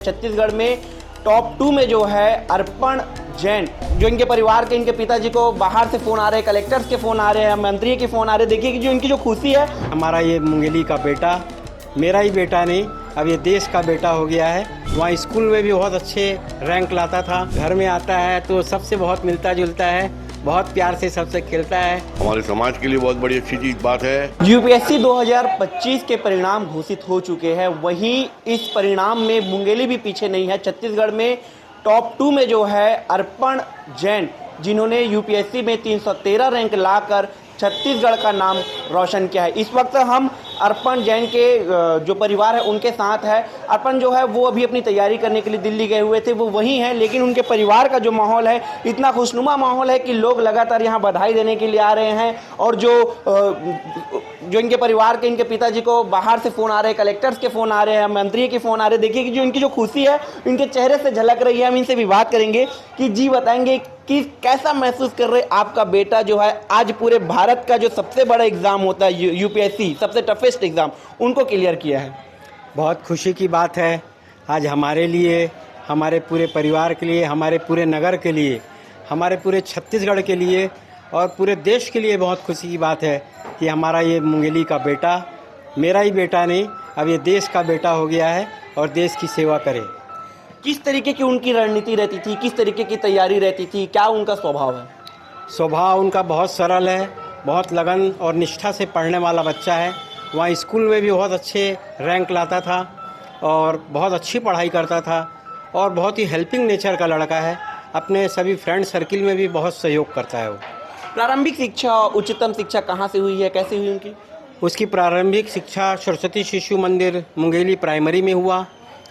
छत्तीसगढ़ में टॉप 2 में जो है अर्पण जैन, जो इनके परिवार के, इनके पिताजी को बाहर से फ़ोन आ रहे हैं, कलेक्टर्स के फ़ोन आ रहे हैं, मंत्री के फ़ोन आ रहे हैं। देखिए कि जो इनकी जो खुशी है, हमारा ये मुंगेली का बेटा, मेरा ही बेटा नहीं, अब ये देश का बेटा हो गया है। वहाँ स्कूल में भी बहुत अच्छे रैंक लाता था, घर में आता है तो सबसे बहुत मिलता जुलता है, बहुत प्यार से सबसे खेलता है। हमारे समाज के लिए बहुत बड़ी अच्छी चीज बात है। यूपीएससी 2025 के परिणाम घोषित हो चुके हैं, वहीं इस परिणाम में मुंगेली भी पीछे नहीं है। छत्तीसगढ़ में टॉप 2 में जो है अर्पण जैन, जिन्होंने यूपीएससी में 313 रैंक लाकर छत्तीसगढ़ का नाम रोशन किया है। इस वक्त हम अर्पण जैन के जो परिवार है उनके साथ है। अर्पण जो है वो अभी अपनी तैयारी करने के लिए दिल्ली गए हुए थे, वो वहीं हैं, लेकिन उनके परिवार का जो माहौल है इतना खुशनुमा माहौल है कि लोग लगातार यहाँ बधाई देने के लिए आ रहे हैं। और जो इनके परिवार के, इनके पिताजी को बाहर से फ़ोन आ रहे हैं, कलेक्टर्स के फ़ोन आ रहे हैं, मंत्री के फ़ोन आ रहे हैं। देखिए कि जो इनकी जो खुशी है इनके चेहरे से झलक रही है। हम इनसे भी बात करेंगे कि जी बताएंगे कि कैसा महसूस कर रहे आपका बेटा जो है आज पूरे भारत का जो सबसे बड़ा एग्ज़ाम होता है यूपीएससी, सबसे टफेस्ट एग्ज़ाम, उनको क्लियर किया है। बहुत खुशी की बात है आज हमारे लिए, हमारे पूरे परिवार के लिए, हमारे पूरे नगर के लिए, हमारे पूरे छत्तीसगढ़ के लिए और पूरे देश के लिए बहुत खुशी की बात है कि हमारा ये मुंगेली का बेटा, मेरा ही बेटा नहीं, अब ये देश का बेटा हो गया है और देश की सेवा करे। किस तरीके की उनकी रणनीति रहती थी, किस तरीके की तैयारी रहती थी, क्या उनका स्वभाव है? स्वभाव उनका बहुत सरल है, बहुत लगन और निष्ठा से पढ़ने वाला बच्चा है। वहाँ स्कूल में भी बहुत अच्छे रैंक लाता था और बहुत अच्छी पढ़ाई करता था और बहुत ही हेल्पिंग नेचर का लड़का है। अपने सभी फ्रेंड सर्किल में भी बहुत सहयोग करता है वो। प्रारंभिक शिक्षा, उच्चतम शिक्षा कहाँ से हुई है, कैसे हुई उनकी? उसकी प्रारंभिक शिक्षा सरस्वती शिशु मंदिर मुंगेली प्राइमरी में हुआ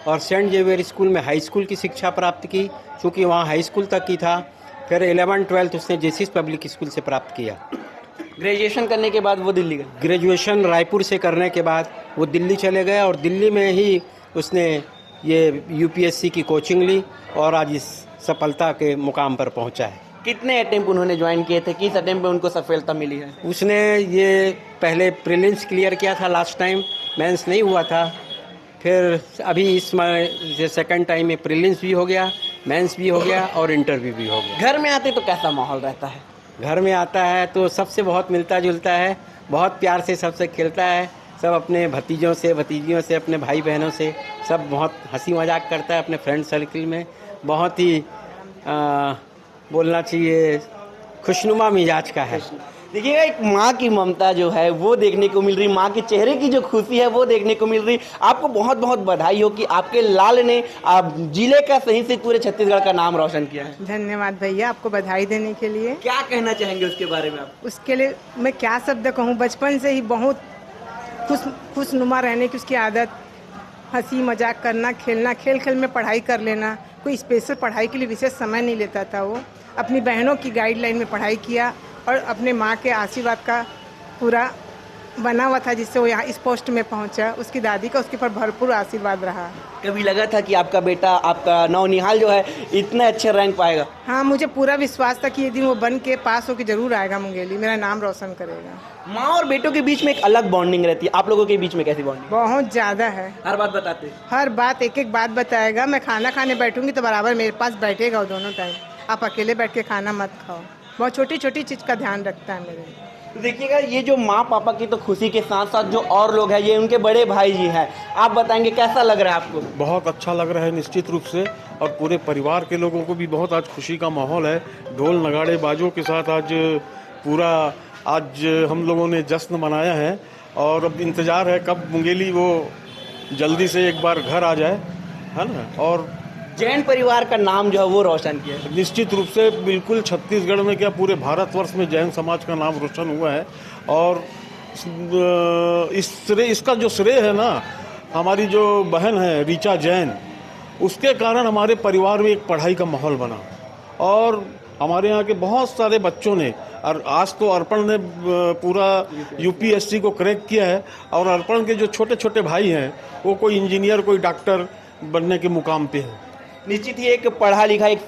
और सेंट जेवियर स्कूल में हाई स्कूल की शिक्षा प्राप्त की, चूँकि वहाँ हाई स्कूल तक की था। फिर 11-12 उसने जेसिस पब्लिक स्कूल से प्राप्त किया। ग्रेजुएशन करने के बाद वो दिल्ली गए। ग्रेजुएशन रायपुर से करने के बाद वो दिल्ली चले गए और दिल्ली में ही उसने ये यूपीएससी की कोचिंग ली और आज इस सफलता के मुकाम पर पहुंचा है। कितने अटेम्प्ट उन्होंने ज्वाइन किए थे, किस अटेम्प्ट में उनको सफलता मिली है? उसने ये पहले प्रीलिम्स क्लियर किया था लास्ट टाइम, मेंस नहीं हुआ था। फिर अभी इस सेकंड टाइम में प्रीलिम्स भी हो गया, मेंस भी हो गया और इंटरव्यू भी हो गया। घर में आते तो कैसा माहौल रहता है? घर में आता है तो सबसे बहुत मिलता जुलता है, बहुत प्यार से सबसे खेलता है, सब अपने भतीजों से, भतीजियों से, अपने भाई बहनों से सब बहुत हंसी मजाक करता है। अपने फ्रेंड सर्किल में बहुत ही बोलना चाहिए खुशनुमा मिजाज का है। देखिएगा, एक माँ की ममता जो है वो देखने को मिल रही, माँ के चेहरे की जो खुशी है वो देखने को मिल रही। आपको बहुत बहुत बधाई हो कि आपके लाल ने जिले का सही से पूरे छत्तीसगढ़ का नाम रोशन किया है। धन्यवाद भैया, आपको बधाई देने के लिए। क्या कहना चाहेंगे उसके बारे में आप? उसके लिए मैं क्या शब्द कहूँ, बचपन से ही बहुत खुशनुमा रहने की उसकी आदत, हंसी मजाक करना, खेलना, खेल खेल में पढ़ाई कर लेना, कोई स्पेशल पढ़ाई के लिए विशेष समय नहीं लेता था। वो अपनी बहनों की गाइडलाइन में पढ़ाई किया और अपने माँ के आशीर्वाद का पूरा बना हुआ था, जिससे वो यहाँ इस पोस्ट में पहुँचा। उसकी दादी का उसके ऊपर भरपूर आशीर्वाद रहा। कभी लगा था कि आपका बेटा, आपका नौनिहाल जो है इतने अच्छे रैंक पाएगा? हाँ, मुझे पूरा विश्वास था कि ये दिन वो बन के पास होकर जरूर आएगा, मुंगेली मेरा नाम रोशन करेगा। माँ और बेटों के बीच में एक अलग बॉन्डिंग रहती है, आप लोगों के बीच में कैसी बॉन्डिंग? बहुत ज़्यादा है। हर बात बताते हैं? हर बात, एक एक बात बताएगा। मैं खाना खाने बैठूंगी तो बराबर मेरे पास बैठेगा वो दोनों टाइम। आप अकेले बैठ के खाना मत खाओ। बहुत छोटी छोटी चीज़ का ध्यान रखता है मेरे। तो देखिएगा, ये जो माँ पापा की तो खुशी के साथ साथ जो और लोग हैं, ये उनके बड़े भाई जी हैं। आप बताएंगे कैसा लग रहा है आपको? बहुत अच्छा लग रहा है निश्चित रूप से, और पूरे परिवार के लोगों को भी बहुत आज खुशी का माहौल है। ढोल नगाड़े बाजों के साथ आज हम लोगों ने जश्न मनाया है और अब इंतज़ार है कब मुंगेली वो जल्दी से एक बार घर आ जाए, है ना। और जैन परिवार का नाम जो है वो रोशन किया है। निश्चित रूप से बिल्कुल छत्तीसगढ़ में क्या पूरे भारतवर्ष में जैन समाज का नाम रोशन हुआ है। और इसका जो श्रेय है ना, हमारी जो बहन है ऋचा जैन, उसके कारण हमारे परिवार में एक पढ़ाई का माहौल बना और हमारे यहाँ के बहुत सारे बच्चों ने, और आज तो अर्पण ने पूरा यूपीएससी को क्रैक किया है। और अर्पण के जो छोटे छोटे भाई हैं वो कोई इंजीनियर, कोई डॉक्टर बनने के मुकाम पे है। निश्चित ही एक पढ़ा लिखा, एक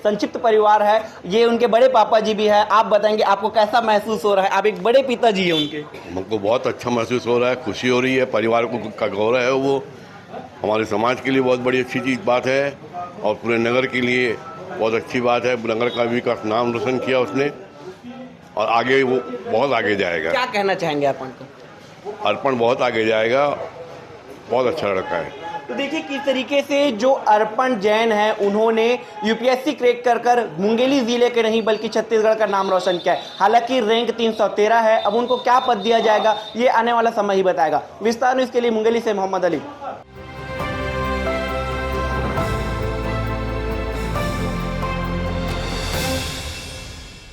संक्षिप्त परिवार है। ये उनके बड़े पापा जी भी है। आप बताएंगे आपको कैसा महसूस हो रहा है? आप एक बड़े पिताजी हैं उनके। हमको बहुत अच्छा महसूस हो रहा है, खुशी हो रही है, परिवार को का गौरव है वो हमारे समाज के लिए बहुत बड़ी अच्छी चीज़ बात है और पूरे नगर के लिए बहुत अच्छी बात है। नगर का भी का नाम रोशन किया उसने और आगे वो बहुत आगे जाएगा। क्या कहना चाहेंगे आप उनको? अर्पण बहुत आगे जाएगा, बहुत अच्छा लड़का है। तो देखिए किस तरीके से जो अर्पण जैन है उन्होंने यूपीएससी क्रैक कर मुंगेली जिले के नहीं बल्कि छत्तीसगढ़ का नाम रोशन किया है। हालांकि रैंक 313 है, अब उनको क्या पद दिया जाएगा ये आने वाला समय ही बताएगा। विस्तार न्यूज़ के लिए मुंगेली से मोहम्मद अली।